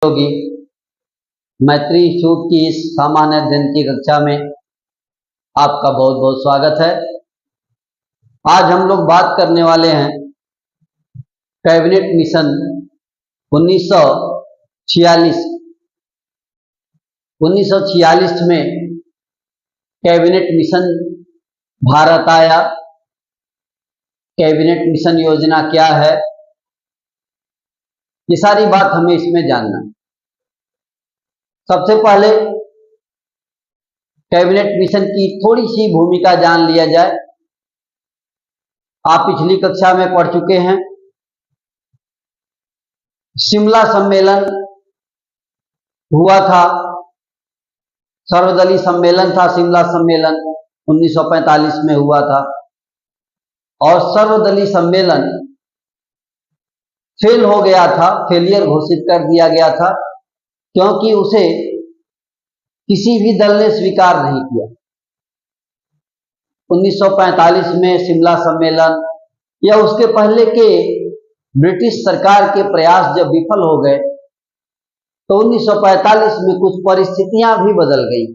होगी। मैत्री सूत्र की इस सामान्य अध्ययन की कक्षा में आपका बहुत बहुत स्वागत है। आज हम लोग बात करने वाले हैं कैबिनेट मिशन 1946। 1946 में कैबिनेट मिशन भारत आया। कैबिनेट मिशन योजना क्या है, ये सारी बात हमें इसमें जानना है। सबसे पहले कैबिनेट मिशन की थोड़ी सी भूमिका जान लिया जाए। आप पिछली कक्षा में पढ़ चुके हैं। शिमला सम्मेलन हुआ था, सर्वदलीय सम्मेलन था। शिमला सम्मेलन 1945 में हुआ था और सर्वदलीय सम्मेलन फेल हो गया था, फेलियर घोषित कर दिया गया था, क्योंकि उसे किसी भी दल ने स्वीकार नहीं किया। 1945 में शिमला सम्मेलन या उसके पहले के ब्रिटिश सरकार के प्रयास जब विफल हो गए तो 1945 में कुछ परिस्थितियां भी बदल गई।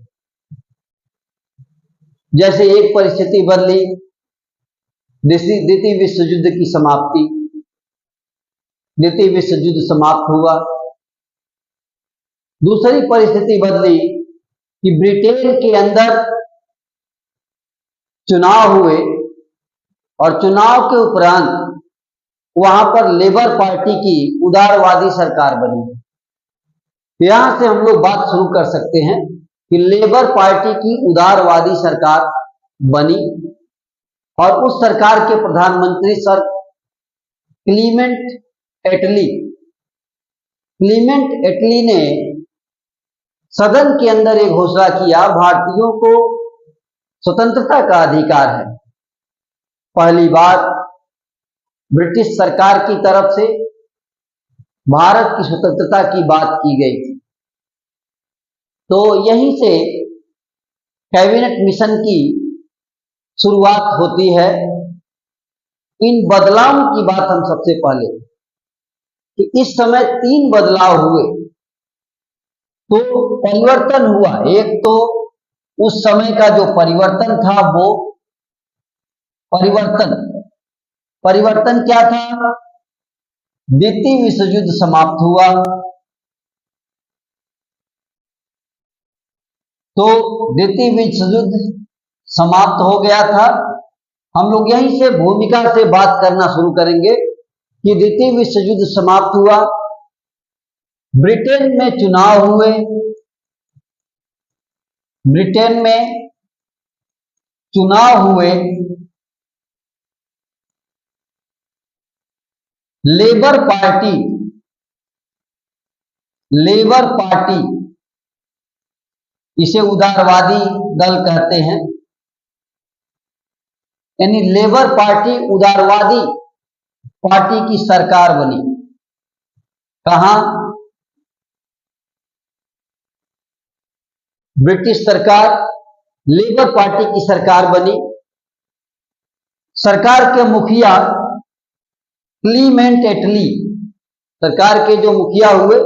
जैसे एक परिस्थिति बदली, द्वितीय विश्व युद्ध की समाप्ति। द्वितीय विश्व युद्ध समाप्त हुआ। दूसरी परिस्थिति बदली कि ब्रिटेन के अंदर चुनाव हुए और चुनाव के उपरांत वहां पर लेबर पार्टी की उदारवादी सरकार बनी। यहां से हम लोग बात शुरू कर सकते हैं कि लेबर पार्टी की उदारवादी सरकार बनी और उस सरकार के प्रधानमंत्री सर क्लीमेंट एटली। क्लीमेंट एटली ने सदन के अंदर एक घोषणा किया, भारतीयों को स्वतंत्रता का अधिकार है। पहली बार ब्रिटिश सरकार की तरफ से भारत की स्वतंत्रता की बात की गई थी। तो यहीं से कैबिनेट मिशन की शुरुआत होती है। इन बदलावों की बात हम सबसे पहले कि इस समय 3 बदलाव हुए, तो परिवर्तन हुआ। एक तो उस समय का जो परिवर्तन था वो परिवर्तन क्या था? द्वितीय विश्व युद्ध समाप्त हुआ। तो द्वितीय विश्व युद्ध समाप्त हो गया था। हम लोग यहीं से भूमिका से बात करना शुरू करेंगे कि द्वितीय विश्व युद्ध समाप्त हुआ, ब्रिटेन में चुनाव हुए। ब्रिटेन में चुनाव हुए, लेबर पार्टी इसे उदारवादी दल कहते हैं, यानी लेबर पार्टी उदारवादी पार्टी की सरकार बनी। कहां? ब्रिटिश सरकार लेबर पार्टी की सरकार बनी। सरकार के मुखिया क्लीमेंट एटली, सरकार के जो मुखिया हुए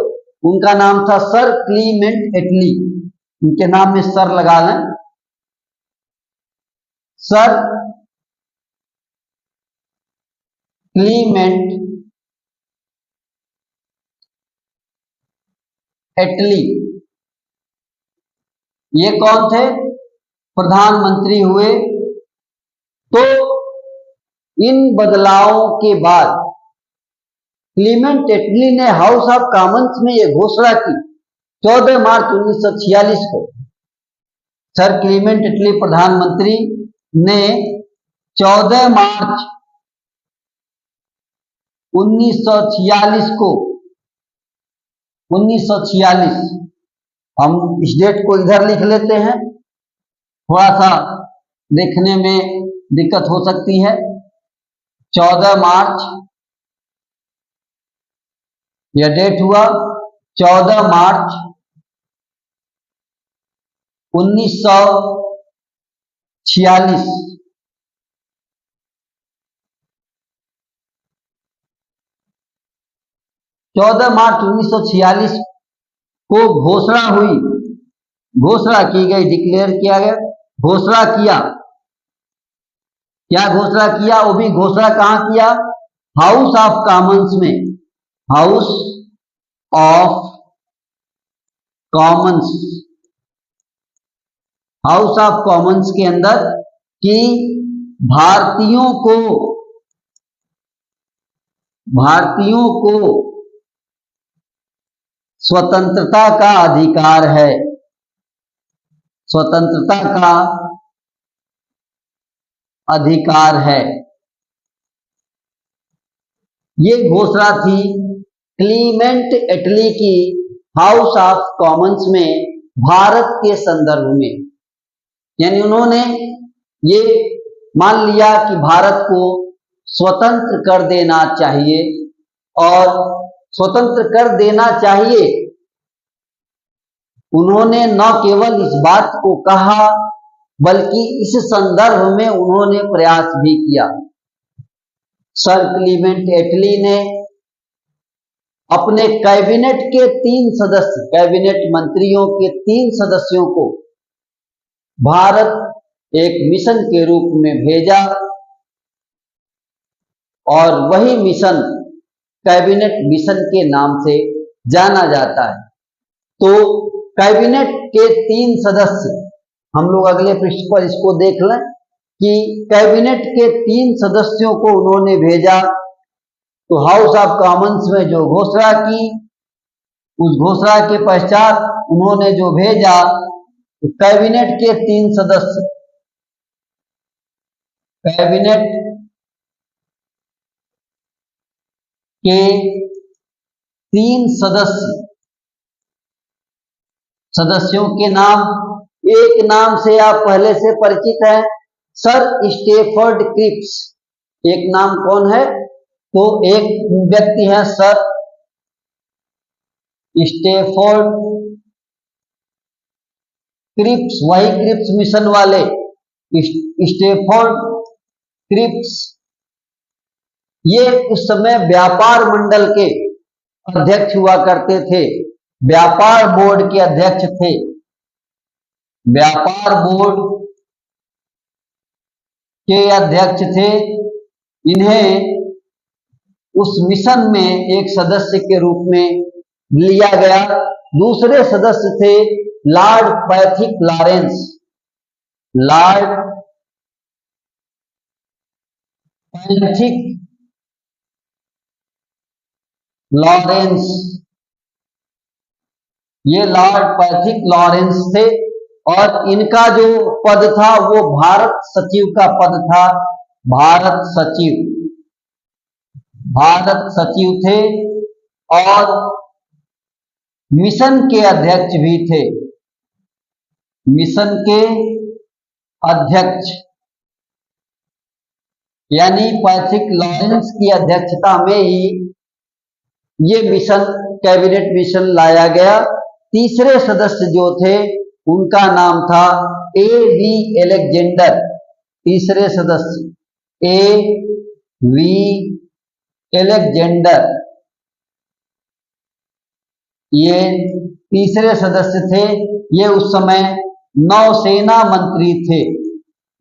उनका नाम था सर क्लीमेंट एटली। उनके नाम में सर लगा लें, सर क्लीमेंट एटली। ये कौन थे? प्रधानमंत्री हुए। तो इन बदलावों के बाद क्लीमेंट एटली ने हाउस ऑफ कॉमन्स में यह घोषणा की 14 मार्च 1946 को। सर क्लीमेंट एटली प्रधानमंत्री ने 14 मार्च 1946 को 1946, हम इस डेट को इधर लिख लेते हैं, थोड़ा सा देखने में दिक्कत हो सकती है। 14 मार्च यह डेट हुआ। 14 मार्च 1946 14 मार्च 1946 को घोषणा हुई, घोषणा की गई, डिक्लेयर किया गया, घोषणा किया। क्या घोषणा किया? वो भी घोषणा कहां किया? हाउस ऑफ कॉमन्स में, house of Commons, house of Commons के अंदर कि भारतीयों को स्वतंत्रता का अधिकार है, स्वतंत्रता का अधिकार है। ये घोषणा थी क्लीमेंट एटली की हाउस ऑफ कॉमन्स में भारत के संदर्भ में। यानी उन्होंने ये मान लिया कि भारत को स्वतंत्र कर देना चाहिए, और स्वतंत्र कर देना चाहिए। उन्होंने न केवल इस बात को कहा बल्कि इस संदर्भ में उन्होंने प्रयास भी किया। सर क्लीमेंट एटली ने अपने कैबिनेट के 3 सदस्य, कैबिनेट मंत्रियों के 3 सदस्यों को भारत एक मिशन के रूप में भेजा, और वही मिशन कैबिनेट मिशन के नाम से जाना जाता है। तो कैबिनेट के 3 सदस्य, हम लोग अगले पृष्ठ पर इसको देख लें कि कैबिनेट के 3 सदस्यों को उन्होंने भेजा। तो हाउस ऑफ कॉमन्स में जो घोषणा की, उस घोषणा के पश्चात उन्होंने जो भेजा, तो कैबिनेट के 3 सदस्य, कैबिनेट के 3 सदस्यों के नाम, एक नाम से आप पहले से परिचित हैं, सर स्टेफर्ड क्रिप्स। एक नाम कौन है? तो एक व्यक्ति है सर स्टेफर्ड क्रिप्स, वही क्रिप्स मिशन वाले स्टेफर्ड क्रिप्स। ये उस समय व्यापार मंडल के अध्यक्ष हुआ करते थे, व्यापार बोर्ड के अध्यक्ष थे। व्यापार बोर्ड के अध्यक्ष थे। इन्हें उस मिशन में एक सदस्य के रूप में लिया गया। दूसरे सदस्य थे Lord Pethick Lawrence, Lord Pethick Lawrence, ये लॉर्ड पैथिक लॉरेंस थे, और इनका जो पद था वो भारत सचिव का पद था। भारत सचिव, भारत सचिव थे, और मिशन के अध्यक्ष भी थे, मिशन के अध्यक्ष। यानी पैथिक लॉरेंस की अध्यक्षता में ही ये मिशन, कैबिनेट मिशन लाया गया। तीसरे सदस्य जो थे उनका नाम था A.V. एलेक्जेंडर। तीसरे सदस्य A.V. एलेक्जेंडर, ये तीसरे सदस्य थे। ये उस समय नौसेना मंत्री थे,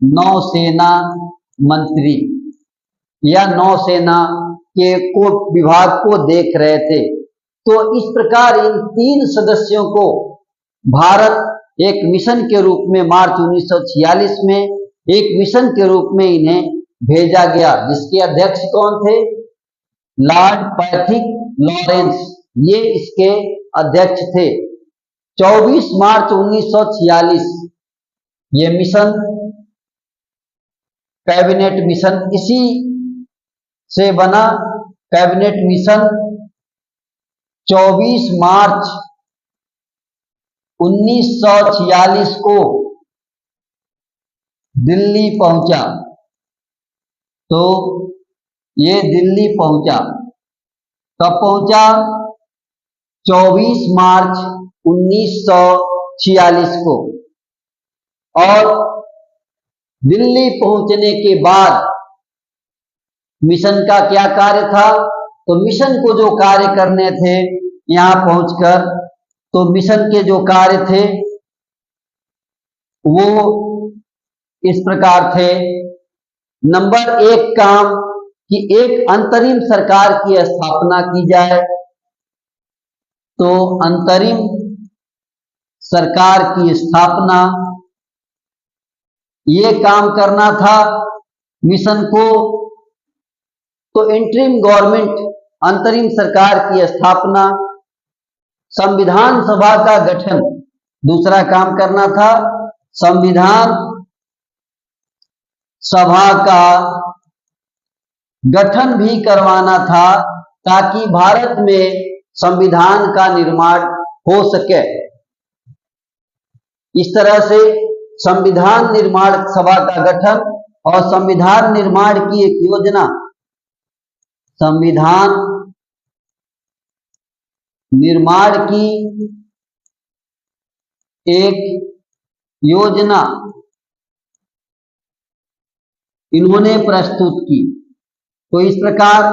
नौसेना मंत्री, या नौसेना के विभाग को देख रहे थे। तो इस प्रकार इन 3 सदस्यों को भारत एक मिशन के रूप में मार्च 1946 में एक मिशन के रूप में इन्हें भेजा गया, जिसके अध्यक्ष कौन थे? लॉर्ड पैथिक लॉरेंस, ये इसके अध्यक्ष थे। 24 मार्च 1946 ये मिशन, कैबिनेट मिशन इसी से बना। कैबिनेट मिशन 24 मार्च 1946 को दिल्ली पहुंचा। तो ये दिल्ली पहुंचा, कब पहुंचा? 24 मार्च 1946 को। और दिल्ली पहुंचने के बाद मिशन का क्या कार्य था? तो मिशन को जो कार्य करने थे यहां पहुंचकर, तो मिशन के जो कार्य थे वो इस प्रकार थे। नंबर 1 काम कि एक अंतरिम सरकार की स्थापना की जाए। तो अंतरिम सरकार की स्थापना, ये काम करना था मिशन को। तो इंटरिम गवर्नमेंट, अंतरिम सरकार की स्थापना, संविधान सभा का गठन, दूसरा काम करना था। संविधान सभा का गठन भी करवाना था ताकि भारत में संविधान का निर्माण हो सके। इस तरह से संविधान निर्माण सभा का गठन और संविधान निर्माण की एक योजना, संविधान निर्माण की एक योजना इन्होंने प्रस्तुत की। तो इस प्रकार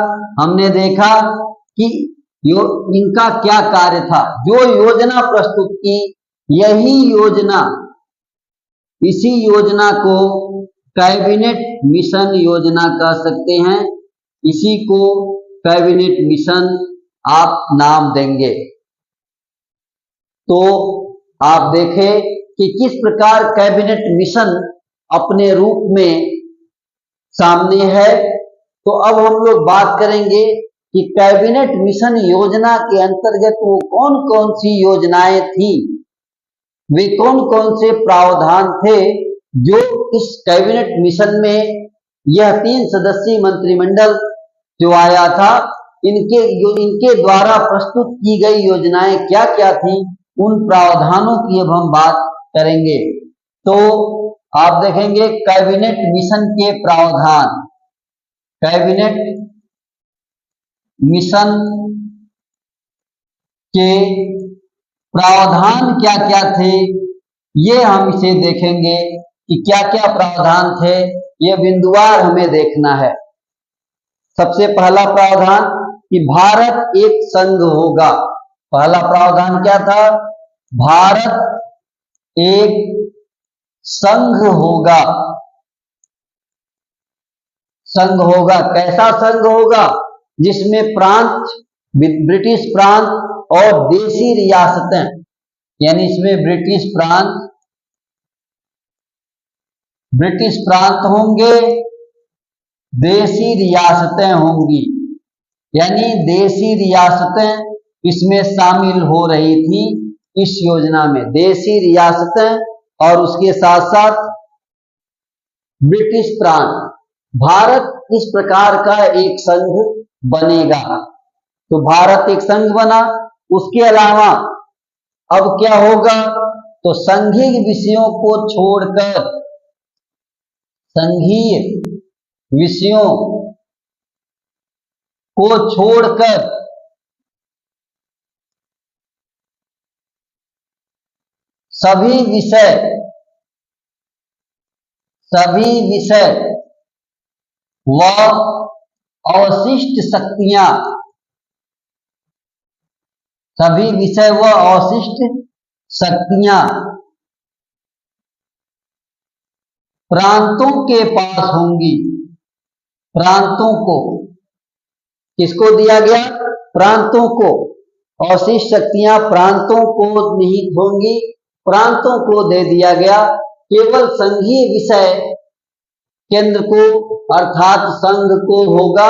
हमने देखा कि इनका क्या कार्य था। जो योजना प्रस्तुत की, यही योजना, इसी योजना को कैबिनेट मिशन योजना कह सकते हैं। इसी को कैबिनेट मिशन आप नाम देंगे। तो आप देखें कि किस प्रकार कैबिनेट मिशन अपने रूप में सामने है। तो अब हम लोग बात करेंगे कि कैबिनेट मिशन योजना के अंतर्गत वो कौन कौन सी योजनाएं थी, वे कौन कौन से प्रावधान थे जो इस कैबिनेट मिशन में, यह 3 सदस्यीय मंत्रिमंडल जो आया था, इनके द्वारा प्रस्तुत की गई योजनाएं क्या क्या थी, उन प्रावधानों की अब हम बात करेंगे। तो आप देखेंगे कैबिनेट मिशन के प्रावधान, कैबिनेट मिशन के प्रावधान क्या क्या थे, ये हम इसे देखेंगे कि क्या क्या प्रावधान थे। ये बिंदुवार हमें देखना है। सबसे पहला प्रावधान कि भारत एक संघ होगा। पहला प्रावधान क्या था? भारत एक संघ होगा। संघ होगा, कैसा संघ होगा? जिसमें प्रांत, ब्रिटिश प्रांत और देशी रियासतें, यानी इसमें ब्रिटिश प्रांत होंगे, देशी रियासतें होंगी, यानी देशी रियासतें इसमें शामिल हो रही थी इस योजना में। देशी रियासतें और उसके साथ साथ ब्रिटिश प्रांत, भारत इस प्रकार का एक संघ बनेगा। तो भारत एक संघ बना। उसके अलावा अब क्या होगा? तो संघीय विषयों को छोड़कर, संघीय विषयों को छोड़कर सभी विषय व अवशिष्ट शक्तियां, सभी विषय व अवशिष्ट शक्तियां प्रांतों के पास होंगी। प्रांतों को, किसको दिया गया? प्रांतों को। अवशिष्ट शक्तियां प्रांतों को निहित होंगी, प्रांतों को दे दिया गया। केवल संघीय विषय केंद्र को अर्थात संघ को होगा।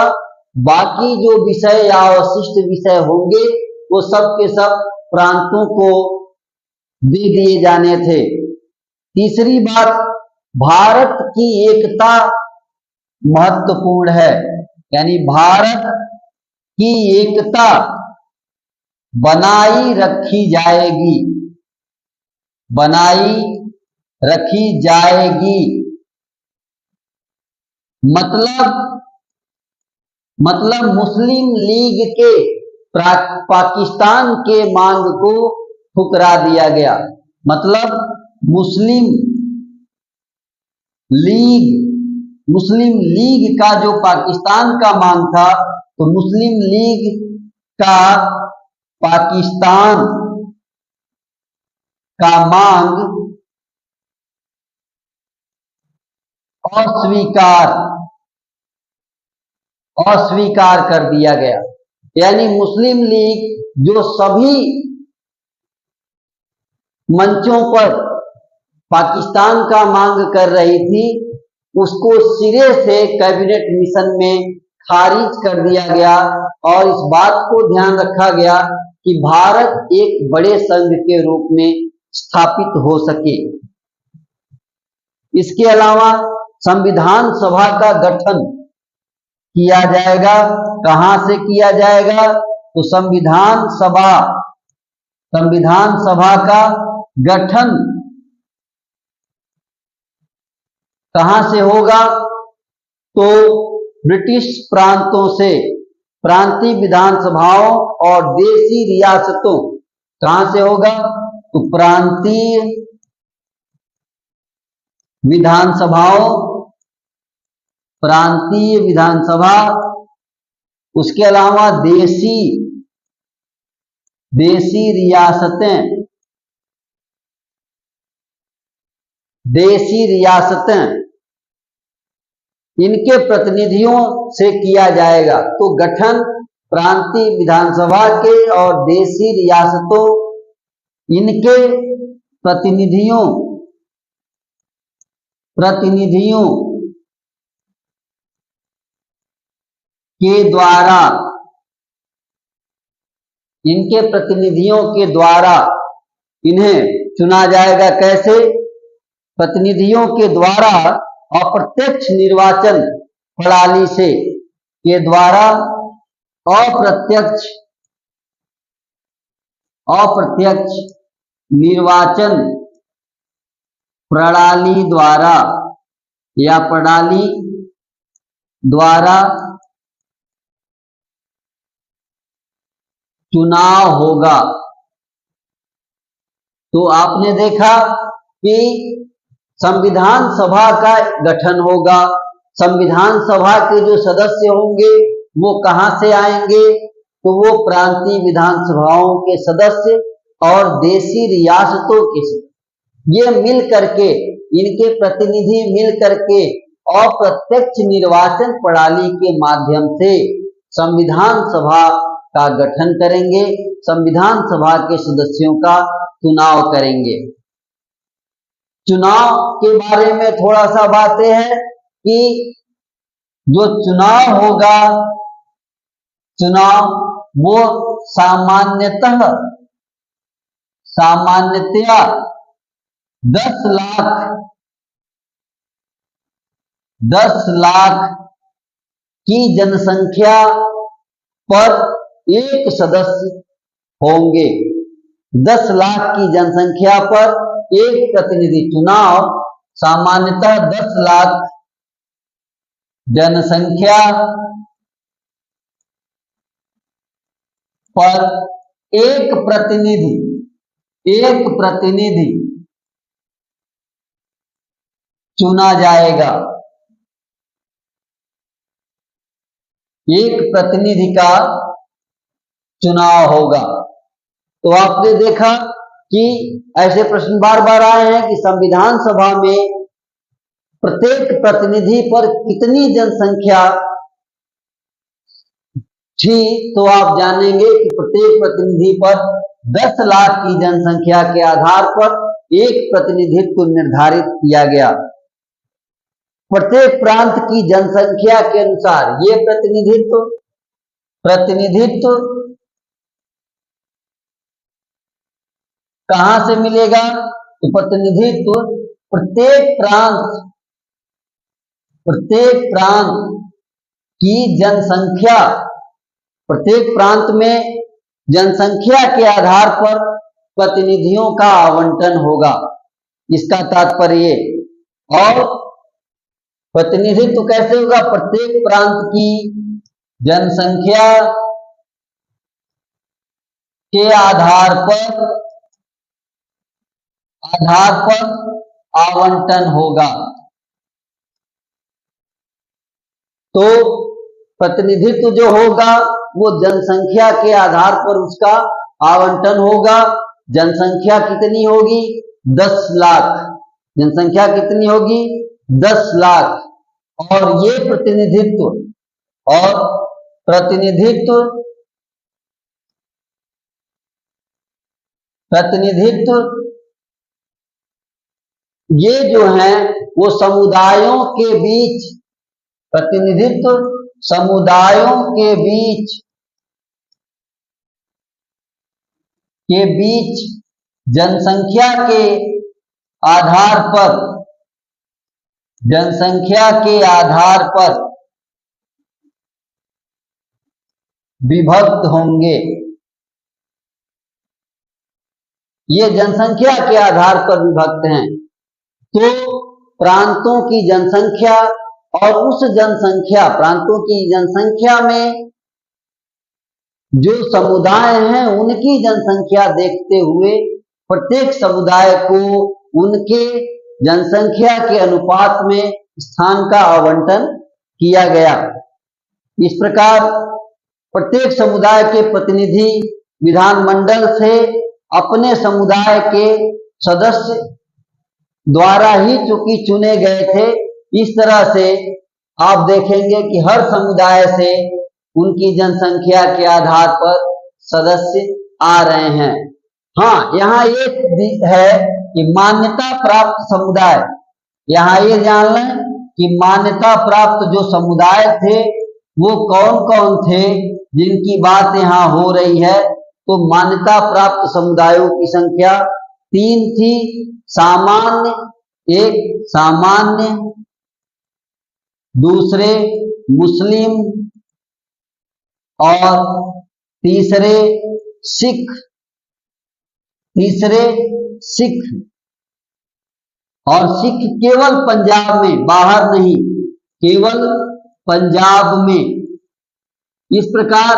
बाकी जो विषय या अवशिष्ट विषय होंगे वो सब के सब प्रांतों को दे दिए जाने थे। तीसरी बात, भारत की एकता महत्वपूर्ण है, यानी भारत की एकता बनाई रखी जाएगी, बनाई रखी जाएगी। मतलब मुस्लिम लीग के पाकिस्तान के मांग को ठुकरा दिया गया। मतलब मुस्लिम लीग का जो पाकिस्तान का मांग था, तो मुस्लिम लीग का पाकिस्तान का मांग अस्वीकार कर दिया गया। यानी मुस्लिम लीग जो सभी मंचों पर पाकिस्तान का मांग कर रही थी, उसको सिरे से कैबिनेट मिशन में खारिज कर दिया गया और इस बात को ध्यान रखा गया कि भारत एक बड़े संघ के रूप में स्थापित हो सके। इसके अलावा संविधान सभा का गठन किया जाएगा। कहां से किया जाएगा? तो संविधान सभा का गठन कहां से होगा? तो ब्रिटिश प्रांतों से, प्रांतीय विधानसभाओं और देशी रियासतों, कहां से होगा? तो प्रांतीय विधानसभा, उसके अलावा देशी रियासतें, इनके प्रतिनिधियों से किया जाएगा। तो गठन प्रांतीय विधानसभा के और देशी रियासतों, इनके प्रतिनिधियों के द्वारा इन्हें चुना जाएगा। कैसे? प्रतिनिधियों के द्वारा अप्रत्यक्ष निर्वाचन प्रणाली से, के द्वारा अप्रत्यक्ष निर्वाचन प्रणाली द्वारा चुनाव होगा। तो आपने देखा कि संविधान सभा का गठन होगा। संविधान सभा के जो सदस्य होंगे वो कहां से आएंगे? तो वो प्रांतीय विधानसभाओं के सदस्य और देशी रियासतों के सदस्य, ये मिल करके, इनके प्रतिनिधि मिल करके अप्रत्यक्ष निर्वाचन प्रणाली के माध्यम से संविधान सभा का गठन करेंगे, संविधान सभा के सदस्यों का चुनाव करेंगे। चुनाव के बारे में थोड़ा सा बातें हैं कि जो चुनाव होगा, वो सामान्यतया 10 लाख की जनसंख्या पर एक सदस्य होंगे। 10 लाख की जनसंख्या पर एक प्रतिनिधि। चुनाव सामान्यतः 10 लाख जनसंख्या पर एक प्रतिनिधि चुना जाएगा। एक प्रतिनिधि का चुनाव होगा। तो आपने देखा कि ऐसे प्रश्न बार बार आए हैं कि संविधान सभा में प्रत्येक प्रतिनिधि पर कितनी जनसंख्या थी? तो आप जानेंगे कि प्रत्येक प्रतिनिधि पर 10 लाख की जनसंख्या के आधार पर एक प्रतिनिधित्व निर्धारित किया गया। प्रत्येक प्रांत की जनसंख्या के अनुसार ये प्रतिनिधित्व कहां से मिलेगा? तो प्रतिनिधित्व प्रत्येक प्रांत की जनसंख्या, प्रत्येक प्रांत में जनसंख्या के आधार पर प्रतिनिधियों का आवंटन होगा, इसका तात्पर्य। और प्रतिनिधित्व कैसे होगा? प्रत्येक प्रांत की जनसंख्या के आधार पर आवंटन होगा। तो प्रतिनिधित्व जो होगा वो जनसंख्या के आधार पर उसका आवंटन होगा। जनसंख्या कितनी होगी? 10 लाख। जनसंख्या कितनी होगी? 10 लाख। और ये प्रतिनिधित्व ये जो है वो समुदायों के बीच, प्रतिनिधित्व समुदायों के बीच जनसंख्या के आधार पर विभक्त होंगे। ये जनसंख्या के आधार पर विभक्त हैं। तो प्रांतों की जनसंख्या और प्रांतों की जनसंख्या में जो समुदाय हैं उनकी जनसंख्या देखते हुए प्रत्येक समुदाय को उनके जनसंख्या के अनुपात में स्थान का आवंटन किया गया। इस प्रकार प्रत्येक समुदाय के प्रतिनिधि विधानमंडल से अपने समुदाय के सदस्य द्वारा ही चूंकि चुने गए थे, इस तरह से आप देखेंगे कि हर समुदाय से उनकी जनसंख्या के आधार पर सदस्य आ रहे हैं। हाँ, यहाँ एक है कि मान्यता प्राप्त समुदाय, यहाँ ये जान लें कि मान्यता प्राप्त जो समुदाय थे वो कौन कौन थे जिनकी बात यहाँ हो रही है। तो मान्यता प्राप्त समुदायों की संख्या 3 थी। एक सामान्य, दूसरे मुस्लिम और तीसरे सिख। और सिख केवल पंजाब में, बाहर नहीं, केवल पंजाब में। इस प्रकार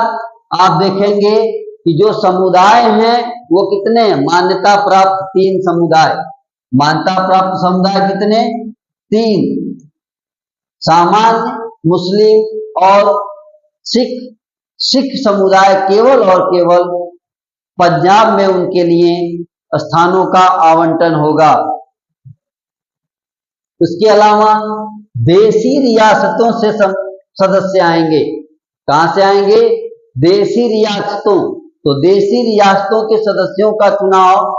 आप देखेंगे कि जो समुदाय हैं वो कितने? मान्यता प्राप्त 3 समुदाय। मान्यता प्राप्त समुदाय कितने? 3, सामान्य, मुस्लिम और सिख। सिख समुदाय केवल और केवल पंजाब में उनके लिए स्थानों का आवंटन होगा। उसके अलावा देशी रियासतों से सदस्य आएंगे। कहां से आएंगे? देशी रियासतों। तो देशी रियासतों के सदस्यों का चुनाव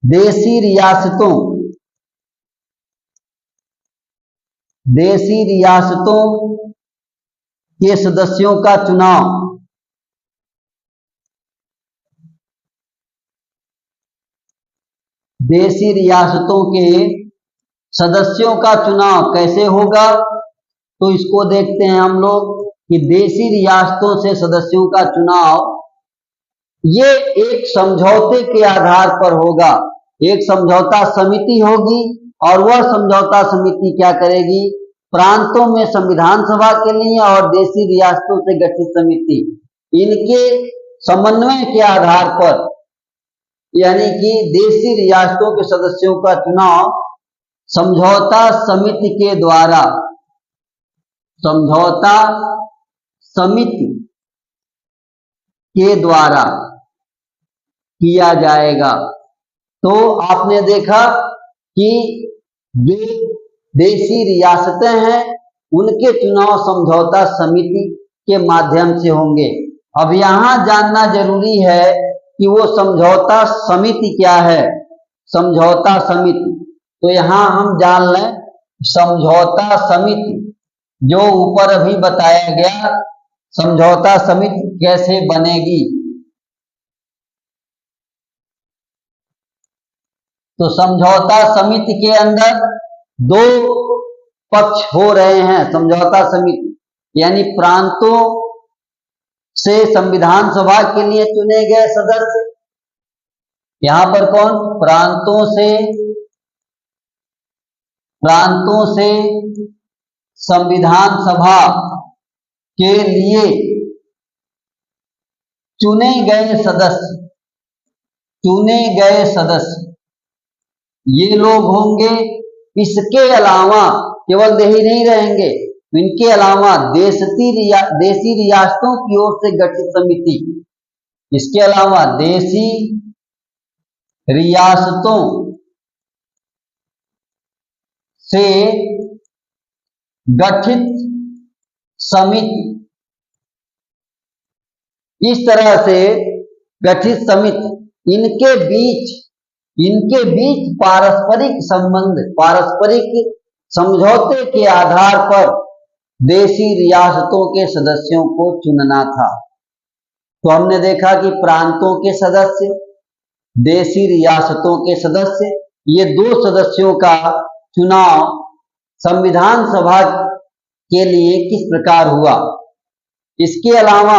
देशी रियासतों के सदस्यों का चुनाव देशी रियासतों के सदस्यों का चुनाव कैसे होगा? तो इसको देखते हैं हम लोग कि देशी रियासतों से सदस्यों का चुनाव ये एक समझौते के आधार पर होगा। एक समझौता समिति होगी और वह समझौता समिति क्या करेगी? प्रांतों में संविधान सभा के लिए और देशी रियासतों से गठित समिति, इनके समन्वय के आधार पर, यानी कि देशी रियासतों के सदस्यों का चुनाव समझौता समिति के द्वारा किया जाएगा। तो आपने देखा कि जो देशी रियासतें हैं उनके चुनाव समझौता समिति के माध्यम से होंगे। अब यहाँ जानना जरूरी है कि वो समझौता समिति क्या है। समझौता समिति, तो यहाँ हम जान लें समझौता समिति जो ऊपर अभी बताया गया, समझौता समिति कैसे बनेगी। तो समझौता समिति के अंदर 2 पक्ष हो रहे हैं। समझौता समिति यानी प्रांतों से संविधान सभा के लिए चुने गए सदस्य। यहां पर कौन? प्रांतों से संविधान सभा के लिए चुने गए सदस्य ये लोग होंगे। इसके अलावा केवल यही नहीं रहेंगे, इनके अलावा देशी रियासतों की ओर से गठित समिति, इसके अलावा देसी रियासतों से गठित समिति, इस तरह से गठित समिति इनके बीच पारस्परिक संबंध, पारस्परिक समझौते के आधार पर देशी रियासतों के सदस्यों को चुनना था। तो हमने देखा कि प्रांतों के सदस्य, देशी रियासतों के सदस्य, ये दो सदस्यों का चुनाव संविधान सभा के लिए किस प्रकार हुआ। इसके अलावा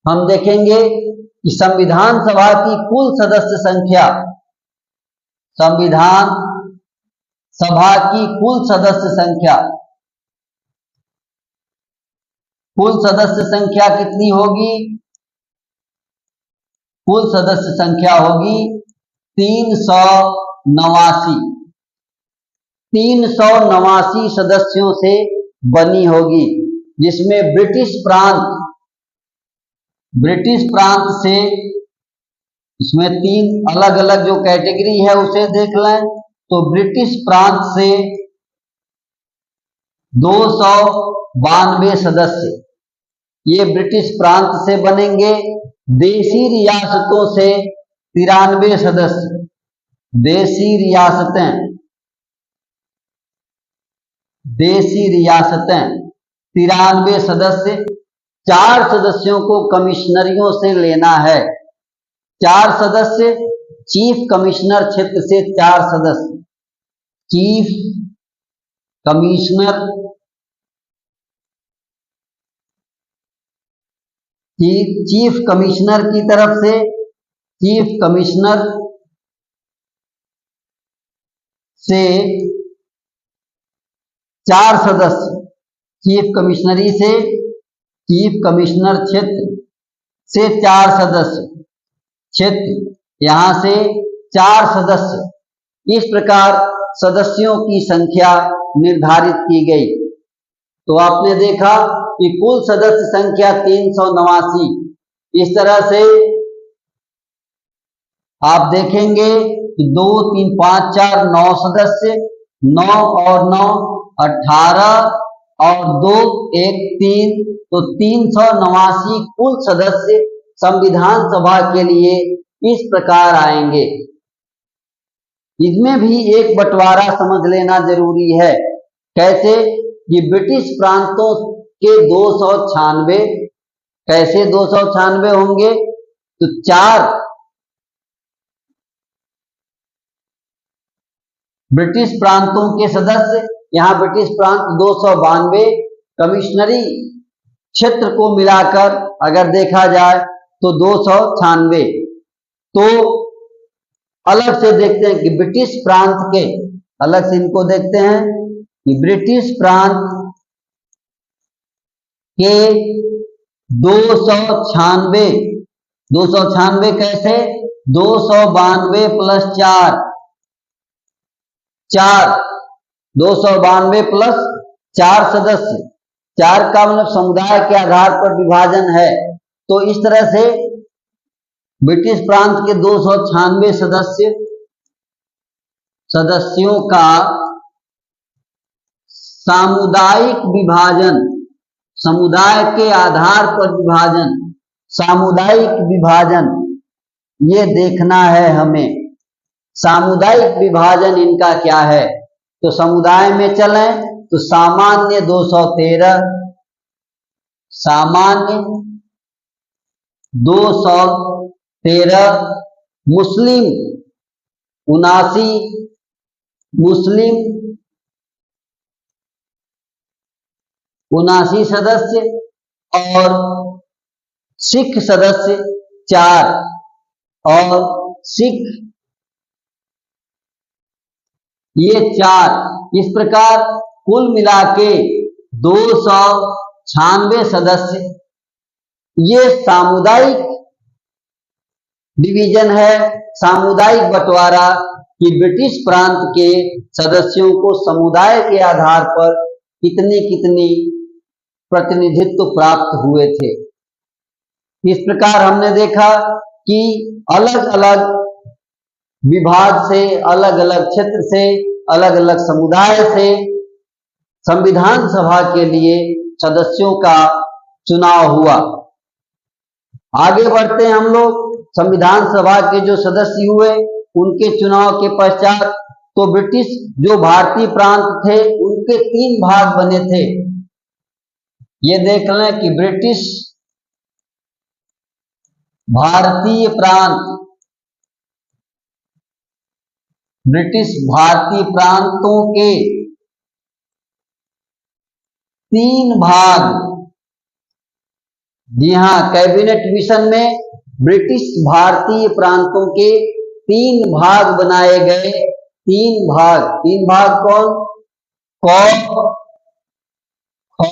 हम देखेंगे कि संविधान सभा की कुल सदस्य संख्या, संविधान सभा की कुल सदस्य संख्या कितनी होगी? कुल सदस्य संख्या होगी 389। 389 सदस्यों से बनी होगी, जिसमें ब्रिटिश प्रांत से, इसमें 3 अलग अलग जो कैटेगरी है उसे देख लें, तो ब्रिटिश प्रांत से 292 सदस्य ये ब्रिटिश प्रांत से बनेंगे। देशी रियासतों से 93 सदस्य, देशी रियासतें 93 सदस्य। 4 सदस्यों को कमिश्नरियों से लेना है। 4 सदस्य, चीफ कमिश्नर क्षेत्र से 4 सदस्य, चीफ कमिश्नर की तरफ से, चीफ कमिश्नर से 4 सदस्य, चीफ कमिश्नर क्षेत्र से 4 सदस्य, क्षेत्र यहां से 4 सदस्य। इस प्रकार सदस्यों की संख्या निर्धारित की गई। तो आपने देखा कि कुल सदस्य संख्या 389। इस तरह से आप देखेंगे कि 2, 3, 5, 4, 9 सदस्य, 9 और 9 18 और 2, 1, 3, तो 389 कुल सदस्य संविधान सभा के लिए इस प्रकार आएंगे। इसमें भी एक बंटवारा समझ लेना जरूरी है। कैसे? ये ब्रिटिश प्रांतों के 296, कैसे 296 होंगे? तो 4 ब्रिटिश प्रांतों के सदस्य, यहां ब्रिटिश प्रांत 292, कमिश्नरी क्षेत्र को मिलाकर अगर देखा जाए तो 296। तो अलग से देखते हैं कि ब्रिटिश प्रांत के, अलग से इनको देखते हैं कि ब्रिटिश प्रांत के 296 कैसे? 292 प्लस 4, 292 प्लस 4 सदस्य। 4 का मतलब समुदाय के आधार पर विभाजन है। तो इस तरह से ब्रिटिश प्रांत के 296 सदस्यों का सामुदायिक विभाजन, समुदाय के आधार पर विभाजन, सामुदायिक विभाजन, ये देखना है हमें। सामुदायिक विभाजन इनका क्या है? तो समुदाय में चलें तो सामान्य 213, सामान्य 213, मुस्लिम 79, मुस्लिम 79 सदस्य, और सिख सदस्य 4, और सिख ये 4। इस प्रकार कुल मिला के 296 सदस्य। ये सामुदायिक डिवीजन है, सामुदायिक बंटवारा, कि ब्रिटिश प्रांत के सदस्यों को समुदाय के आधार पर कितनी प्रतिनिधित्व प्राप्त हुए थे। इस प्रकार हमने देखा कि अलग अलग विभाग से, अलग अलग क्षेत्र से, अलग अलग समुदाय से संविधान सभा के लिए सदस्यों का चुनाव हुआ। आगे बढ़ते हैं हम लोग। संविधान सभा के जो सदस्य हुए उनके चुनाव के पश्चात तो ब्रिटिश जो भारतीय प्रांत थे उनके 3 भाग बने थे। ये देख लें कि ब्रिटिश भारतीय प्रांत, ब्रिटिश भारतीय प्रांतों के 3 भाग। जी हाँ, कैबिनेट मिशन में ब्रिटिश भारतीय प्रांतों के 3 भाग बनाए गए। 3 भाग, 3 भाग कौन? क, ख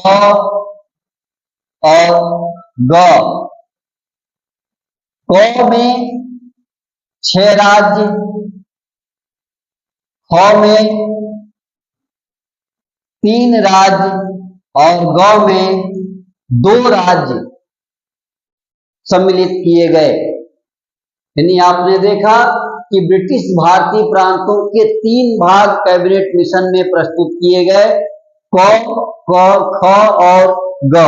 और ग। क में 6 राज्य, ख में 3 राज्य और ग में 2 राज्य सम्मिलित किए गए। यानी आपने देखा कि ब्रिटिश भारतीय प्रांतों के 3 भाग कैबिनेट मिशन में प्रस्तुत किए गए, क, ख और ग।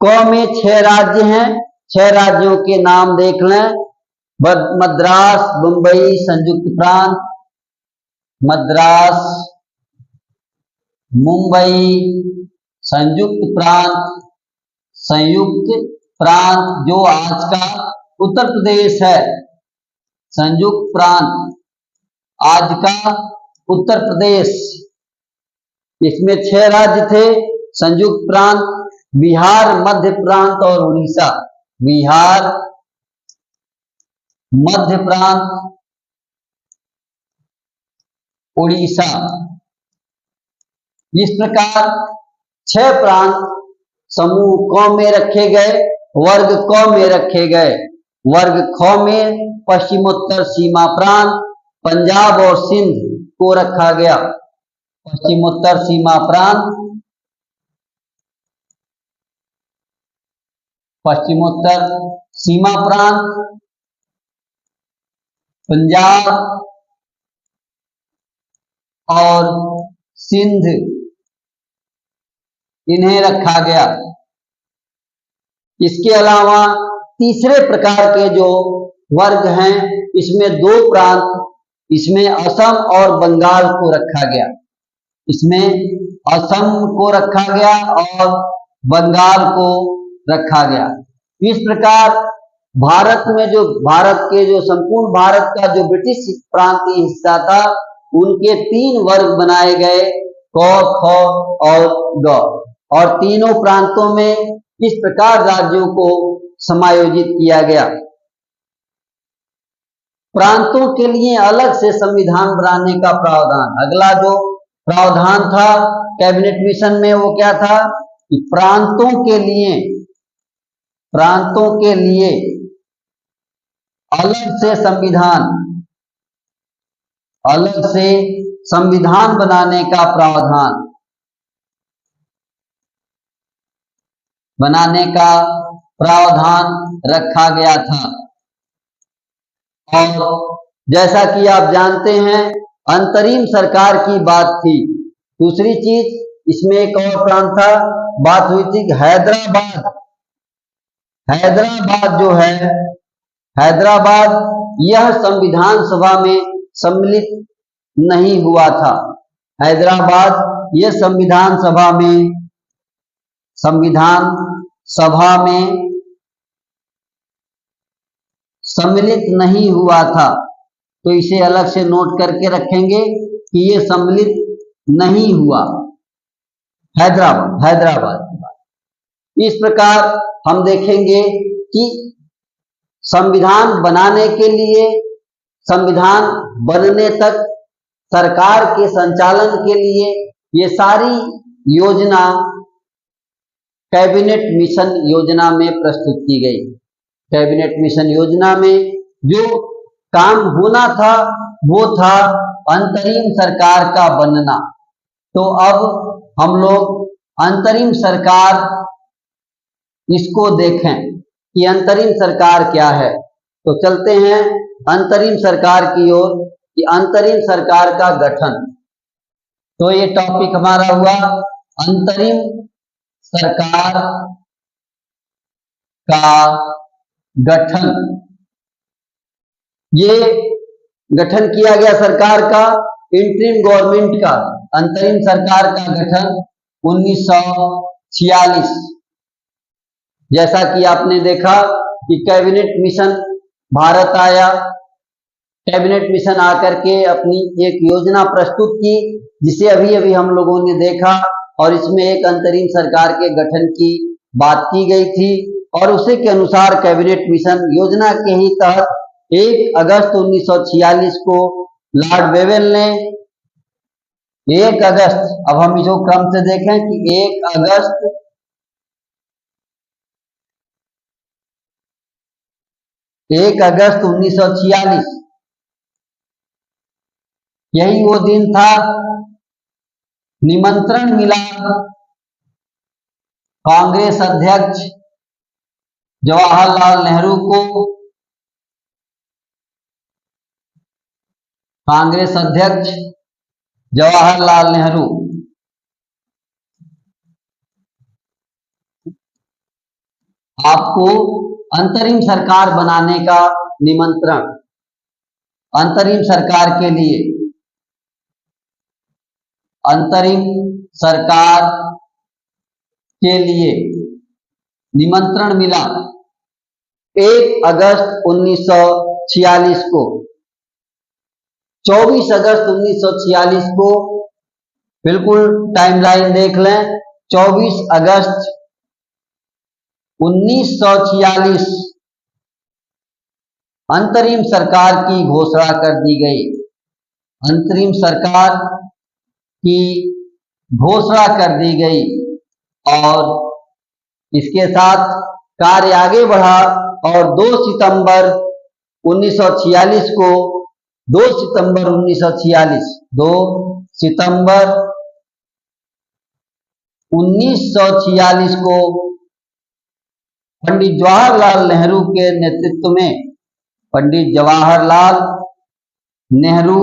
क में 6 राज्य हैं। 6 राज्यों के नाम देख लें। मद्रास, मुंबई, संयुक्त प्रांत, मद्रास, मुंबई, संयुक्त प्रांत, संयुक्त प्रांत जो आज का उत्तर प्रदेश है, संयुक्त प्रांत आज का उत्तर प्रदेश। इसमें 6 राज्य थे। संयुक्त प्रांत बिहार, मध्य प्रांत और उड़ीसा। बिहार, मध्य प्रांत, उड़ीसा। इस प्रकार 6 प्रांत समूह क में रखे गए, वर्ग क में रखे गए। वर्ग ख में पश्चिमोत्तर सीमा प्रांत पंजाब और सिंध को रखा गया। पश्चिमोत्तर सीमा प्रांत, पश्चिमोत्तर सीमा प्रांत पंजाब और सिंध, इन्हें रखा गया। इसके अलावा तीसरे प्रकार के जो वर्ग हैं, इसमें 2 प्रांत, इसमें असम और बंगाल को रखा गया। इसमें असम को रखा गया और बंगाल को रखा गया। इस प्रकार भारत में जो संपूर्ण भारत का जो ब्रिटिश प्रांतीय हिस्सा था, उनके 3 वर्ग बनाए गए, क, ख और ग। और तीनों प्रांतों में इस प्रकार राज्यों को समायोजित किया गया। प्रांतों के लिए अलग से संविधान बनाने का प्रावधान। अगला जो प्रावधान था कैबिनेट मिशन में वो क्या था कि प्रांतों के लिए अलग से संविधान बनाने का प्रावधान रखा गया था। और जैसा कि आप जानते हैं, अंतरिम सरकार की बात थी। दूसरी चीज, इसमें एक और प्रांत था, बात हुई थी हैदराबाद। हैदराबाद जो है, हैदराबाद यह संविधान सभा में सम्मिलित नहीं हुआ था। हैदराबाद यह संविधान सभा में सम्मिलित नहीं हुआ था। तो इसे अलग से नोट करके रखेंगे कि ये सम्मिलित नहीं हुआ। हैदराबाद की बात। इस प्रकार हम देखेंगे कि संविधान बनाने के लिए, संविधान बनने तक, सरकार के संचालन के लिए ये सारी योजना कैबिनेट मिशन योजना में प्रस्तुत की गई। कैबिनेट मिशन योजना में जो काम होना था वो था अंतरिम सरकार का बनना। तो अब हम लोग अंतरिम सरकार इसको देखें। कि अंतरिम सरकार क्या है। तो चलते हैं अंतरिम सरकार की ओर कि अंतरिम सरकार का गठन। तो ये टॉपिक हमारा हुआ अंतरिम सरकार का गठन। ये गठन किया गया सरकार का, इंटरिम गवर्नमेंट का, अंतरिम सरकार का गठन 1946। जैसा कि आपने देखा कि कैबिनेट मिशन भारत आया, कैबिनेट मिशन आकर के अपनी एक योजना प्रस्तुत की जिसे अभी अभी हम लोगों ने देखा, और इसमें एक अंतरिम सरकार के गठन की बात की गई थी। और उसी के अनुसार कैबिनेट मिशन योजना के ही तहत 1 अगस्त 1946 को लॉर्ड वेवेल ने 1 अगस्त, अब हम इसको क्रम से देखें कि 1 अगस्त 1946 यही वो दिन था, निमंत्रण मिला कांग्रेस अध्यक्ष जवाहरलाल नेहरू को, कांग्रेस अध्यक्ष जवाहरलाल नेहरू आपको अंतरिम सरकार बनाने का निमंत्रण, अंतरिम सरकार के लिए, अंतरिम सरकार के लिए निमंत्रण मिला 1 अगस्त 1946 को। 24 अगस्त 1946 को, बिल्कुल टाइमलाइन देख लें, 24 अगस्त 1946 अंतरिम सरकार की घोषणा कर दी गई, अंतरिम सरकार की घोषणा कर दी गई। और इसके साथ कार्य आगे बढ़ा और 2 सितंबर 1946 को, 2 सितंबर 1946, 2 सितंबर 1946 को पंडित जवाहरलाल नेहरू के नेतृत्व में, पंडित जवाहरलाल नेहरू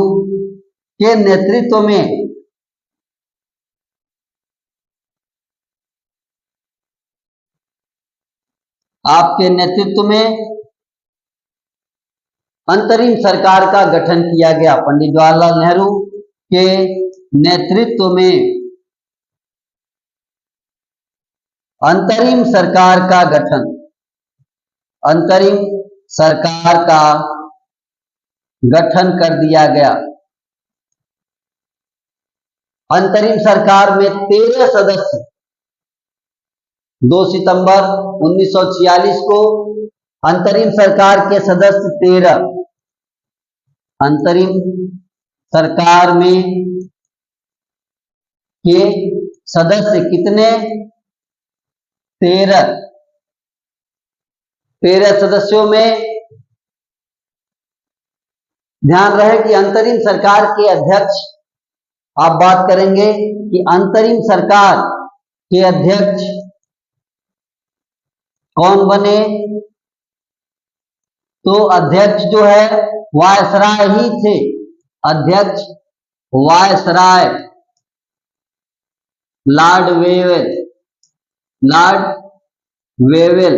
के नेतृत्व में आपके नेतृत्व में अंतरिम सरकार का गठन किया गया। पंडित जवाहरलाल नेहरू के नेतृत्व में अंतरिम सरकार का गठन, अंतरिम सरकार का गठन कर दिया गया। अंतरिम सरकार में 13 सदस्य, 2 सितंबर 1946 को अंतरिम सरकार के सदस्य 13, अंतरिम सरकार में के सदस्य कितने? 13 सदस्यों में ध्यान रहे कि अंतरिम सरकार के अध्यक्ष, आप बात करेंगे कि अंतरिम सरकार के अध्यक्ष कौन बने, तो अध्यक्ष जो है वायसराय ही थे, अध्यक्ष viceroy Lord Wavell, Lord Wavell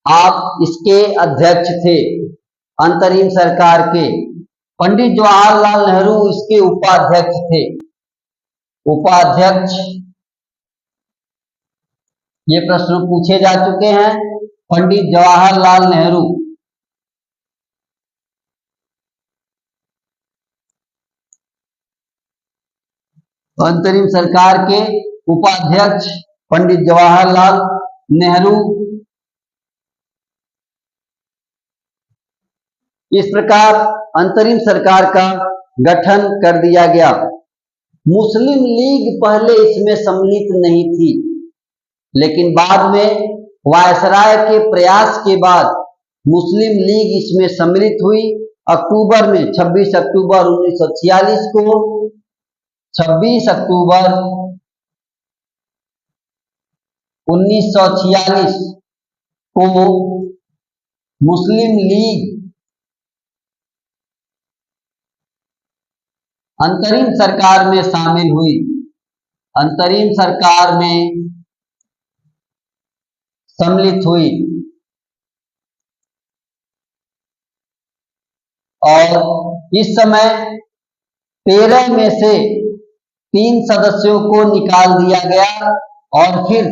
आप इसके अध्यक्ष थे अंतरिम सरकार के। पंडित जवाहरलाल नेहरू इसके उपाध्यक्ष थे, उपाध्यक्ष। ये प्रश्न पूछे जा चुके हैं, पंडित जवाहरलाल नेहरू अंतरिम सरकार के उपाध्यक्ष पंडित जवाहरलाल नेहरू। इस प्रकार अंतरिम सरकार का गठन कर दिया गया। मुस्लिम लीग पहले इसमें सम्मिलित नहीं थी, लेकिन बाद में वायसराय के प्रयास के बाद मुस्लिम लीग इसमें सम्मिलित हुई। अक्टूबर में 26 अक्टूबर 1946 को, 26 अक्टूबर 1946 को मुस्लिम लीग अंतरिम सरकार में शामिल हुई, अंतरिम सरकार में सम्मिलित हुई और इस समय 13 में से 3 सदस्यों को निकाल दिया गया और फिर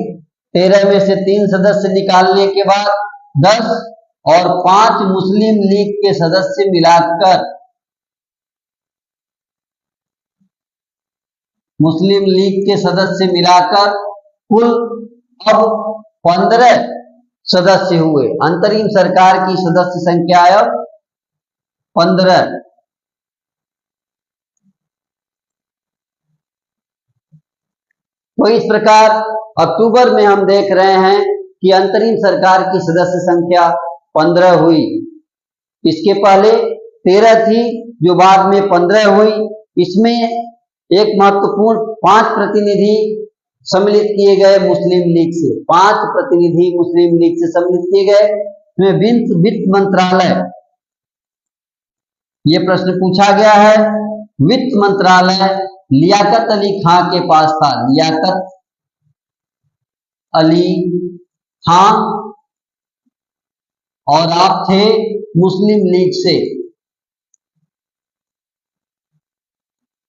13 में से 3 सदस्य निकालने के बाद 10 और 5 मुस्लिम लीग के सदस्य मिलाकर मुस्लिम लीग के सदस्य मिलाकर कुल अब 15 सदस्य हुए। अंतरिम सरकार की सदस्य संख्या अब 15। तो इस प्रकार अक्टूबर में हम देख रहे हैं कि अंतरिम सरकार की सदस्य संख्या 15 हुई। इसके पहले 13 थी जो बाद में 15 हुई। इसमें एक महत्वपूर्ण 5 प्रतिनिधि सम्मिलित किए गए मुस्लिम लीग से, 5 प्रतिनिधि मुस्लिम लीग से सम्मिलित किए गए। इसमें वित्त मंत्रालय, ये प्रश्न पूछा गया है, वित्त मंत्रालय लियाकत अली खां के पास था, लियाकत अली खां, और आप थे मुस्लिम लीग से।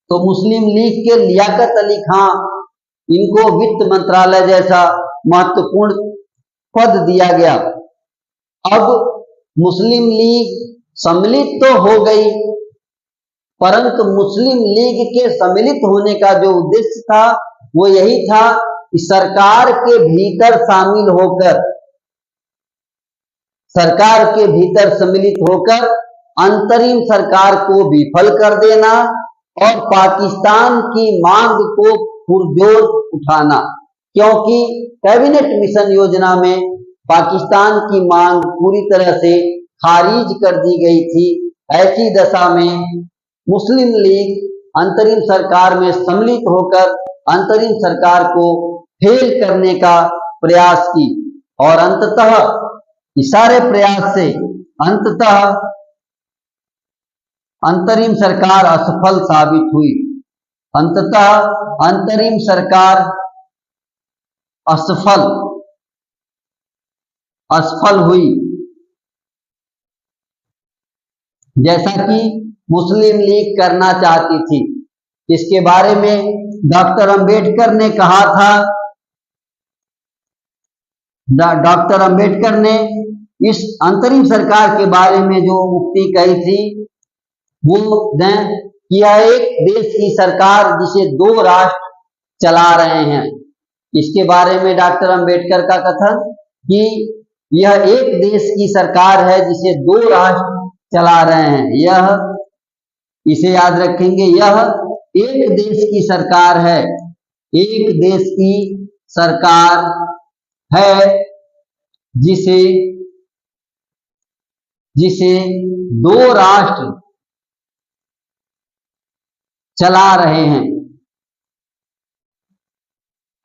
तो मुस्लिम लीग के लियाकत अली खां, इनको वित्त मंत्रालय जैसा महत्वपूर्ण पद दिया गया। अब मुस्लिम लीग सम्मिलित तो हो गई, परंतु मुस्लिम लीग के सम्मिलित होने का जो उद्देश्य था वो यही था कि सरकार के भीतर शामिल होकर, सरकार के भीतर सम्मिलित होकर अंतरिम सरकार को विफल कर देना और पाकिस्तान की मांग को पुरजोर उठाना। क्योंकि कैबिनेट मिशन योजना में पाकिस्तान की मांग पूरी तरह से खारिज कर दी गई थी। ऐसी दशा में मुस्लिम लीग अंतरिम सरकार में सम्मिलित होकर अंतरिम सरकार को फेल करने का प्रयास की और अंततः इस सारे प्रयास से अंततः अंतरिम सरकार असफल साबित हुई। अंततः अंतरिम सरकार असफल हुई, जैसा कि मुस्लिम लीग करना चाहती थी। इसके बारे में डॉक्टर अंबेडकर ने कहा था, डॉक्टर अंबेडकर ने इस अंतरिम सरकार के बारे में जो उक्ति कही थी वो कि यह एक देश की सरकार जिसे 2 राष्ट्र चला रहे हैं। इसके बारे में डॉक्टर अंबेडकर का कथन कि यह एक देश की सरकार है जिसे 2 राष्ट्र चला रहे हैं। यह इसे याद रखेंगे, यह एक देश की सरकार है, एक देश की सरकार है जिसे 2 राष्ट्र चला रहे हैं।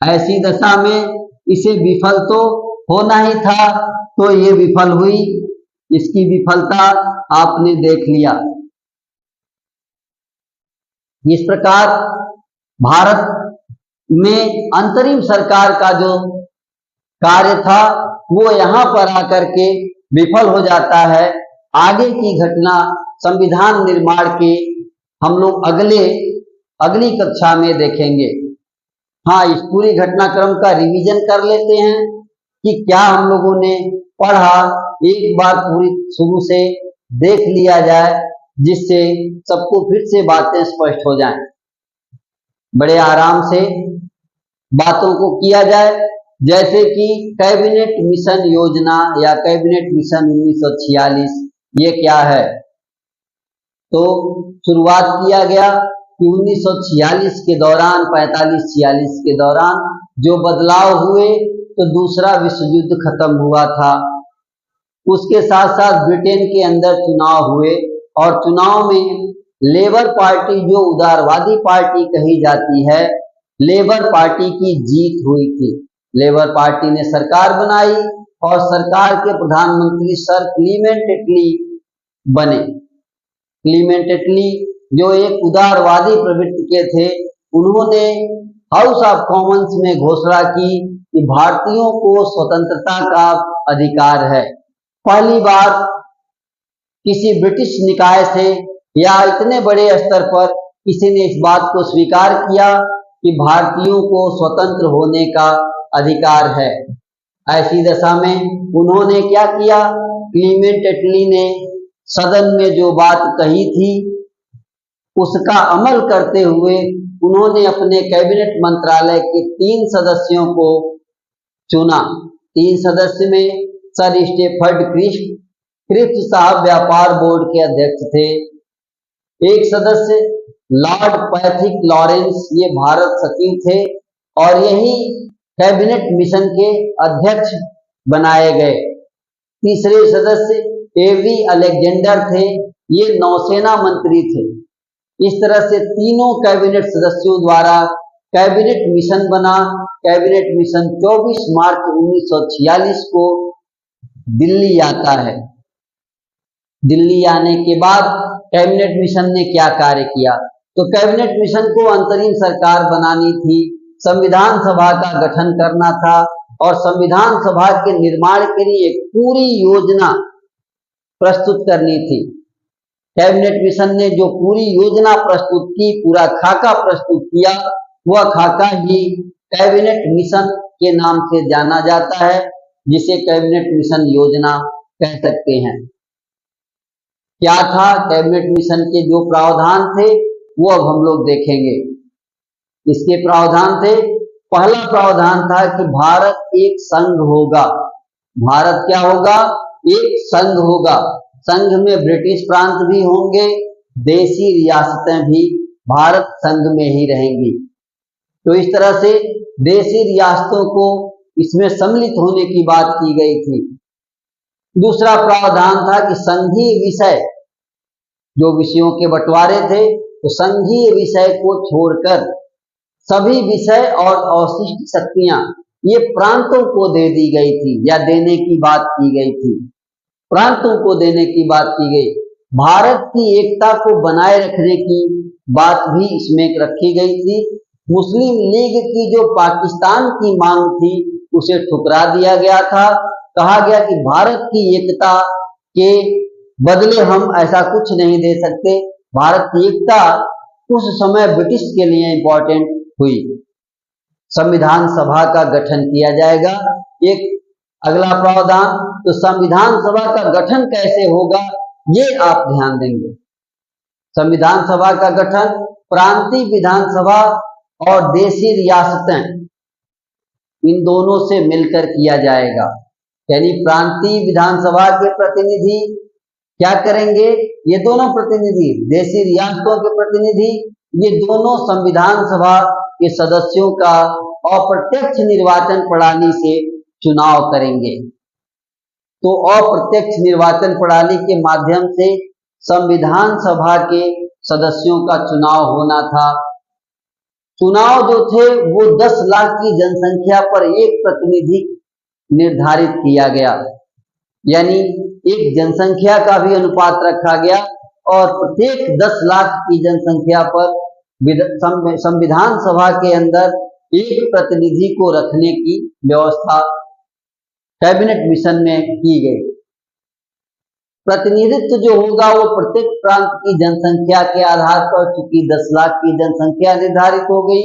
ऐसी दशा में इसे विफल तो होना ही था, तो ये विफल हुई। इसकी विफलता आपने देख लिया। इस प्रकार भारत में अंतरिम सरकार का जो कार्य था वो यहां पर आकर के विफल हो जाता है। आगे की घटना संविधान निर्माण के हम लोग अगली कक्षा में देखेंगे। हाँ, इस पूरी घटनाक्रम का रिवीजन कर लेते हैं कि क्या हम लोगों ने पढ़ा, एक बार पूरी शुरू से देख लिया जाए, जिससे सबको फिर से बातें स्पष्ट हो जाएं। बड़े आराम से बातों को किया जाए, जैसे कि कैबिनेट मिशन योजना या कैबिनेट मिशन 1946 ये क्या है। तो शुरुआत किया गया कि 1946 के दौरान, 45-46 के दौरान जो बदलाव हुए, तो दूसरा विश्व युद्ध खत्म हुआ था। उसके साथ साथ ब्रिटेन के अंदर चुनाव हुए और चुनाव में लेबर पार्टी, जो उदारवादी पार्टी कही जाती है, लेबर पार्टी की जीत हुई थी। लेबर पार्टी ने सरकार बनाई और सरकार के प्रधानमंत्री सर क्लीमेंट एटली बने। क्लीमेंट एटली जो एक उदारवादी प्रवृत्ति के थे, उन्होंने हाउस ऑफ कॉमन्स में घोषणा की कि भारतीयों को स्वतंत्रता का अधिकार है। पहली बार किसी ब्रिटिश निकाय से या इतने बड़े स्तर पर किसी ने इस बात को स्वीकार किया कि भारतीयों को स्वतंत्र होने का अधिकार है। ऐसी दशा में उन्होंने क्या किया, क्लीमेंट एटली ने सदन में जो बात कही थी उसका अमल करते हुए उन्होंने अपने कैबिनेट मंत्रालय के 3 सदस्यों को चुना। 3 सदस्य में सर स्टेफर्ड क्रिप्स साहब व्यापार बोर्ड के अध्यक्ष थे। एक सदस्य लॉर्ड पैट्रिक लॉरेंस, ये भारत सचिव थे और यही कैबिनेट मिशन के अध्यक्ष बनाए गए। तीसरे सदस्य एवी अलेक्जेंडर थे, ये नौसेना मंत्री थे। इस तरह से तीनों कैबिनेट सदस्यों द्वारा कैबिनेट मिशन बना। कैबिनेट मिशन 24 मार्च 1946 को दिल्ली आता है। दिल्ली आने के बाद कैबिनेट मिशन ने क्या कार्य किया, तो कैबिनेट मिशन को अंतरिम सरकार बनानी थी, संविधान सभा का गठन करना था और संविधान सभा के निर्माण के लिए एक पूरी योजना प्रस्तुत करनी थी। कैबिनेट मिशन ने जो पूरी योजना प्रस्तुत की, पूरा खाका प्रस्तुत किया, वह खाका ही कैबिनेट मिशन के नाम से जाना जाता है, जिसे कैबिनेट मिशन योजना कह सकते हैं। क्या था कैबिनेट मिशन के जो प्रावधान थे, वो अब हम लोग देखेंगे। इसके प्रावधान थे, पहला प्रावधान था कि भारत एक संघ होगा। भारत क्या होगा, एक संघ होगा। संघ में ब्रिटिश प्रांत भी होंगे, देशी रियासतें भी भारत संघ में ही रहेंगी। तो इस तरह से देशी रियासतों को इसमें सम्मिलित होने की बात की गई थी। दूसरा प्रावधान था कि संघीय विषय, जो विषयों के बंटवारे थे, तो संघीय विषय को छोड़कर सभी विषय और अवशिष्ट शक्तियां ये प्रांतों को दे दी गई थी या देने की बात की गई थी। प्रांतों को देने की बात की गई। भारत की एकता को बनाए रखने की बात भी इसमें रखी गई थी। मुस्लिम लीग की जो पाकिस्तान की मांग थी, उसे ठुकरा दिया गया था। कहा गया कि भारत की एकता के बदले हम ऐसा कुछ नहीं दे सकते। भारत की एकता उस समय ब्रिटिश के लिए इंपॉर्टेंट हुई। संविधान सभा का गठन किया जाएगा। एक अगला प्रावधान, तो संविधान सभा का गठन कैसे होगा, ये आप ध्यान देंगे। संविधान सभा का गठन प्रांतीय विधानसभा और देशी रियासतें, इन दोनों से मिलकर किया जाएगा। यानी प्रांतीय विधानसभा के प्रतिनिधि क्या करेंगे, ये दोनों प्रतिनिधि, देशी रियासतों के प्रतिनिधि, ये दोनों संविधान सभा के सदस्यों का अप्रत्यक्ष निर्वाचन प्रणाली से चुनाव करेंगे। तो अप्रत्यक्ष निर्वाचन प्रणाली के माध्यम से संविधान सभा के सदस्यों का चुनाव होना था। चुनाव जो थे वो 10 लाख की जनसंख्या पर एक प्रतिनिधि निर्धारित किया गया। यानी एक जनसंख्या का भी अनुपात रखा गया और प्रत्येक 10 लाख की जनसंख्या पर संविधान सभा के अंदर एक प्रतिनिधि को रखने की व्यवस्था कैबिनेट मिशन में की गई। प्रतिनिधित्व जो होगा वो प्रत्येक प्रांत की जनसंख्या के आधार पर, चूंकि 10 लाख की जनसंख्या निर्धारित हो गई,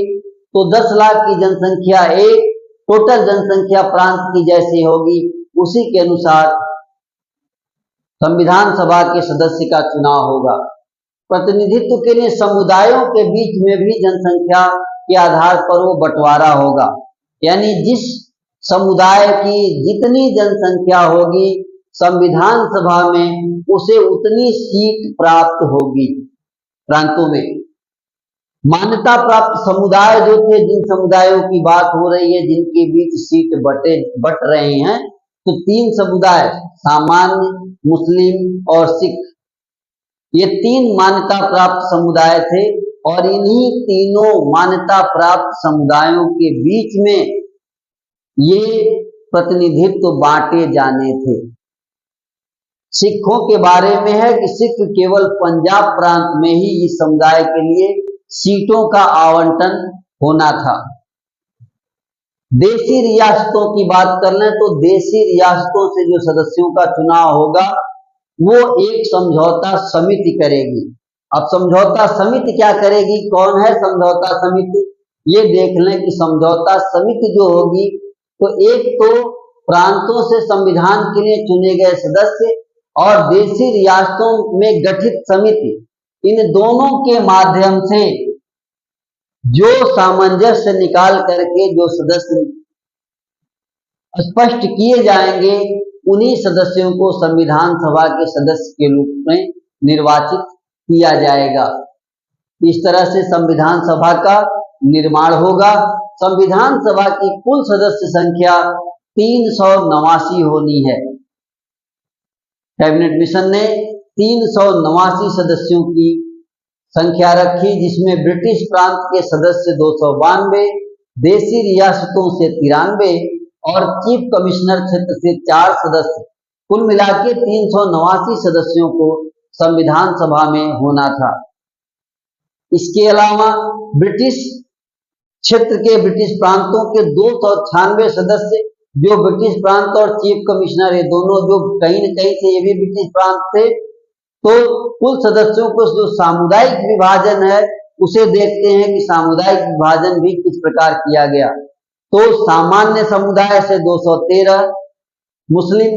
तो 10 लाख की जनसंख्या एक टोटल जनसंख्या प्रांत की जैसी होगी, उसी के अनुसार संविधान सभा के सदस्य का चुनाव होगा। प्रतिनिधित्व के लिए समुदायों के बीच में भी जनसंख्या के आधार पर वो बंटवारा होगा। यानी जिस समुदाय की जितनी जनसंख्या होगी संविधान सभा में, उसे उतनी सीट प्राप्त होगी। प्रांतों में मान्यता प्राप्त समुदाय जो थे, जिन समुदायों की बात हो रही है, जिनके बीच सीट बट रहे हैं, तो 3 समुदाय, सामान्य, मुस्लिम और सिख, ये 3 मान्यता प्राप्त समुदाय थे और इन्हीं तीनों मान्यता प्राप्त समुदायों के बीच में ये प्रतिनिधित्व बांटे जाने थे। सिखों के बारे में है कि सिख केवल पंजाब प्रांत में ही इस समुदाय के लिए सीटों का आवंटन होना था। देशी रियासतों की बात कर लें तो देशी रियासतों से जो सदस्यों का चुनाव होगा वो एक समझौता समिति करेगी। अब समझौता समिति क्या करेगी, कौन है समझौता समिति, ये देख लें कि समझौता समिति जो होगी तो एक तो प्रांतों से संविधान के लिए चुने गए सदस्य और देशी रियासतों में गठित समिति, इन दोनों के माध्यम से जो सामंजस्य निकाल करके जो सदस्य स्पष्ट किए जाएंगे उन्हीं सदस्यों को संविधान सभा के सदस्य के रूप में निर्वाचित किया जाएगा। इस तरह से संविधान सभा का निर्माण होगा। संविधान सभा की कुल सदस्य संख्या 389 होनी है। कैबिनेट मिशन ने 389 सदस्यों की संख्या रखी, जिसमें ब्रिटिश प्रांत के सदस्य 292, देशी रियासतों से 93 और चीफ कमिश्नर क्षेत्र से 4 सदस्य, कुल मिला के 389 सदस्यों को संविधान सभा में होना था। इसके अलावा ब्रिटिश क्षेत्र के ब्रिटिश प्रांतों के 296 सदस्य, जो ब्रिटिश प्रांत और चीफ कमिश्नर ये दोनों जो कहीं न कहीं से ये भी ब्रिटिश प्रांत थे, तो कुल सदस्यों को जो सामुदायिक विभाजन है उसे देखते हैं कि सामुदायिक विभाजन भी किस प्रकार किया गया। तो सामान्य समुदाय से 213, मुस्लिम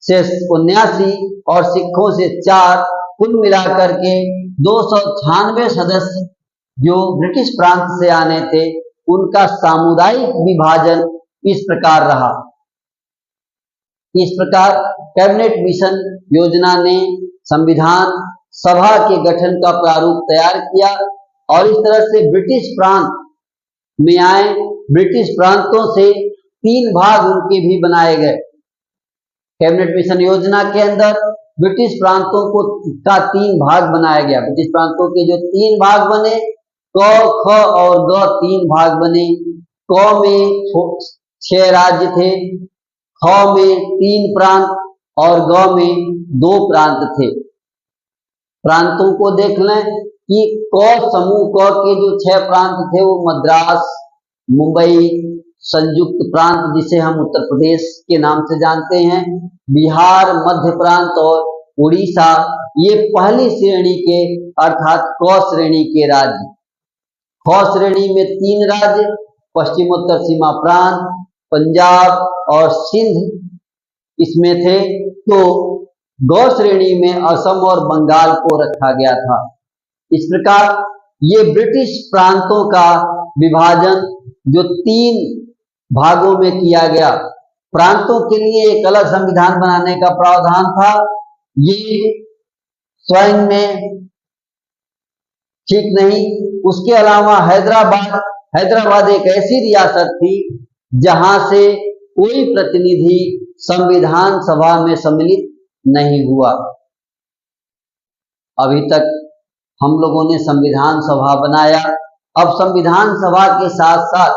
से 79 और सिखों से 4, कुल मिलाकर के 296 सदस्य जो ब्रिटिश प्रांत से आने थे, उनका सामुदायिक विभाजन इस प्रकार रहा। इस प्रकार कैबिनेट मिशन योजना ने संविधान सभा के गठन का प्रारूप तैयार किया और इस तरह से ब्रिटिश प्रांत में आए। ब्रिटिश प्रांतों से 3 भाग उनके भी बनाए गए। कैबिनेट मिशन योजना के अंदर ब्रिटिश प्रांतों को का 3 भाग बनाया गया। ब्रिटिश प्रांतों के जो 3 भाग बने, क, ख और ग 3 भाग बने। क में 6 राज्य थे, ख में 3 प्रांत और ग में 2 प्रांत थे। प्रांतों को देख लें कि क समूह क के जो 6 प्रांत थे वो मद्रास, मुंबई, संयुक्त प्रांत जिसे हम उत्तर प्रदेश के नाम से जानते हैं, बिहार, मध्य प्रांत और उड़ीसा, ये पहली श्रेणी के अर्थात क श्रेणी के राज्य। ख श्रेणी में 3 राज्य, पश्चिमोत्तर सीमा प्रांत, पंजाब और सिंध इसमें थे। तो ग श्रेणी में असम और बंगाल को रखा गया था। इस प्रकार ये ब्रिटिश प्रांतों का विभाजन जो 3 भागों में किया गया। प्रांतों के लिए एक अलग संविधान बनाने का प्रावधान था, ये स्वयं में ठीक नहीं। उसके अलावा हैदराबाद एक ऐसी रियासत थी जहां से कोई प्रतिनिधि संविधान सभा में सम्मिलित नहीं हुआ। अभी तक हम लोगों ने संविधान सभा बनाया। अब संविधान सभा के साथ साथ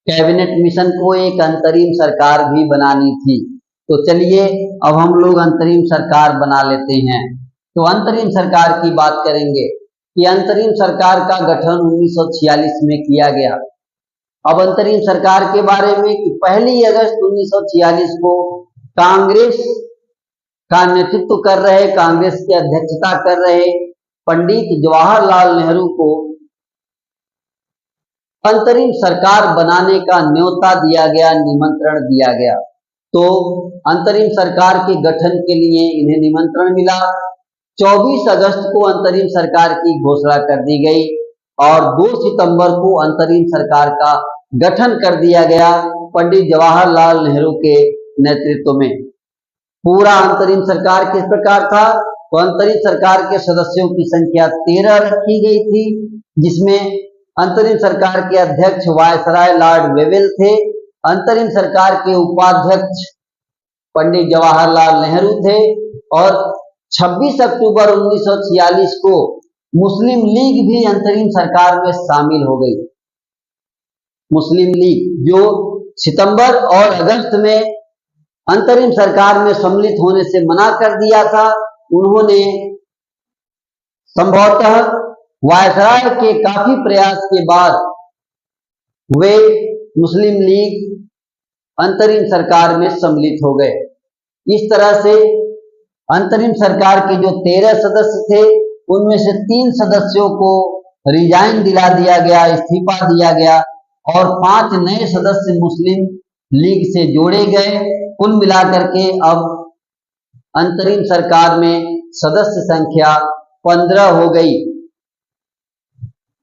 कैबिनेट मिशन को एक अंतरिम सरकार भी बनानी थी। तो चलिए अब हम लोग अंतरिम सरकार बना लेते हैं। तो अंतरिम सरकार की बात करेंगे कि अंतरिम सरकार का गठन 1946 में किया गया। अब अंतरिम सरकार के बारे में कि 1 अगस्त 1946 को कांग्रेस का नेतृत्व कर रहे, कांग्रेस की अध्यक्षता कर रहे पंडित जवाहरलाल नेहरू को अंतरिम सरकार बनाने का न्योता दिया गया, निमंत्रण दिया गया। तो अंतरिम सरकार के गठन के लिए इन्हें निमंत्रण मिला। 24 अगस्त को अंतरिम सरकार की घोषणा कर दी गई और 2 सितंबर को अंतरिम सरकार का गठन कर दिया गया पंडित जवाहरलाल नेहरू के नेतृत्व में। पूरा अंतरिम सरकार किस प्रकार था, तो अंतरिम सरकार के सदस्यों की संख्या 13 रखी गई थी, जिसमें अंतरिम सरकार के अध्यक्ष वायसराय लॉर्ड वेवेल थे। अंतरिम सरकार के उपाध्यक्ष पंडित जवाहरलाल नेहरू थे और 26 अक्टूबर 1946 को मुस्लिम लीग भी अंतरिम सरकार में शामिल हो गई। मुस्लिम लीग जो सितंबर और अगस्त में अंतरिम सरकार में सम्मिलित होने से मना कर दिया था। उन्होंने संभवतः वायसराय के काफी प्रयास के बाद वे मुस्लिम लीग अंतरिम सरकार में सम्मिलित हो गए। इस तरह से अंतरिम सरकार के जो 13 सदस्य थे, उनमें से 3 सदस्यों को रिजाइन दिला दिया गया, इस्तीफा दिया गया और 5 नए सदस्य मुस्लिम लीग से जोड़े गए। कुल मिलाकर के अब अंतरिम सरकार में सदस्य संख्या 15 हो गई।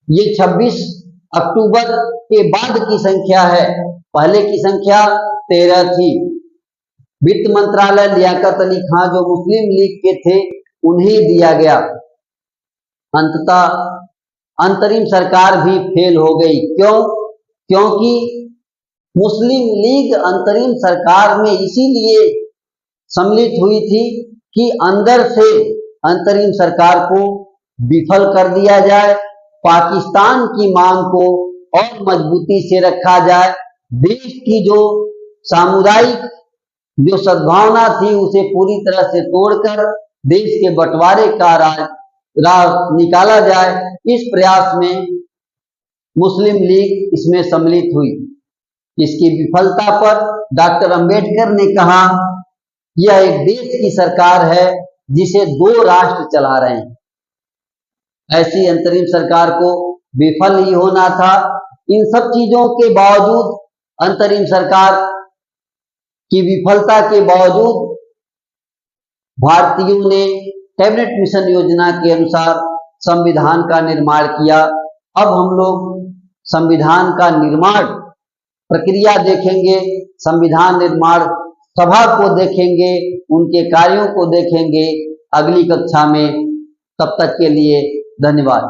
ये 26 अक्टूबर के बाद की संख्या है, पहले की संख्या 13 थी। वित्त मंत्रालय लियाकत अली खां जो मुस्लिम लीग के थे, उन्हें दिया गया। अंततः अंतरिम सरकार भी फेल हो गई। क्यों? क्योंकि मुस्लिम लीग अंतरिम सरकार में इसीलिए सम्मिलित हुई थी कि अंदर से अंतरिम सरकार को विफल कर दिया जाए, पाकिस्तान की मांग को और मजबूती से रखा जाए, देश की जो सामुदायिक जो सद्भावना थी उसे पूरी तरह से तोड़कर देश के बंटवारे का राह निकाला जाए। इस प्रयास में मुस्लिम लीग इसमें सम्मिलित हुई। इसकी विफलता पर डॉक्टर अंबेडकर ने कहा, यह एक देश की सरकार है जिसे 2 राष्ट्र चला रहे हैं। ऐसी अंतरिम सरकार को विफल ही होना था। इन सब चीजों के बावजूद, अंतरिम सरकार की विफलता के बावजूद, भारतीयों ने कैबिनेट मिशन योजना के अनुसार संविधान का निर्माण किया। अब हम लोग संविधान का निर्माण प्रक्रिया देखेंगे, संविधान निर्माण सभा को देखेंगे, उनके कार्यों को देखेंगे अगली कक्षा में। तब तक के लिए धन्यवाद।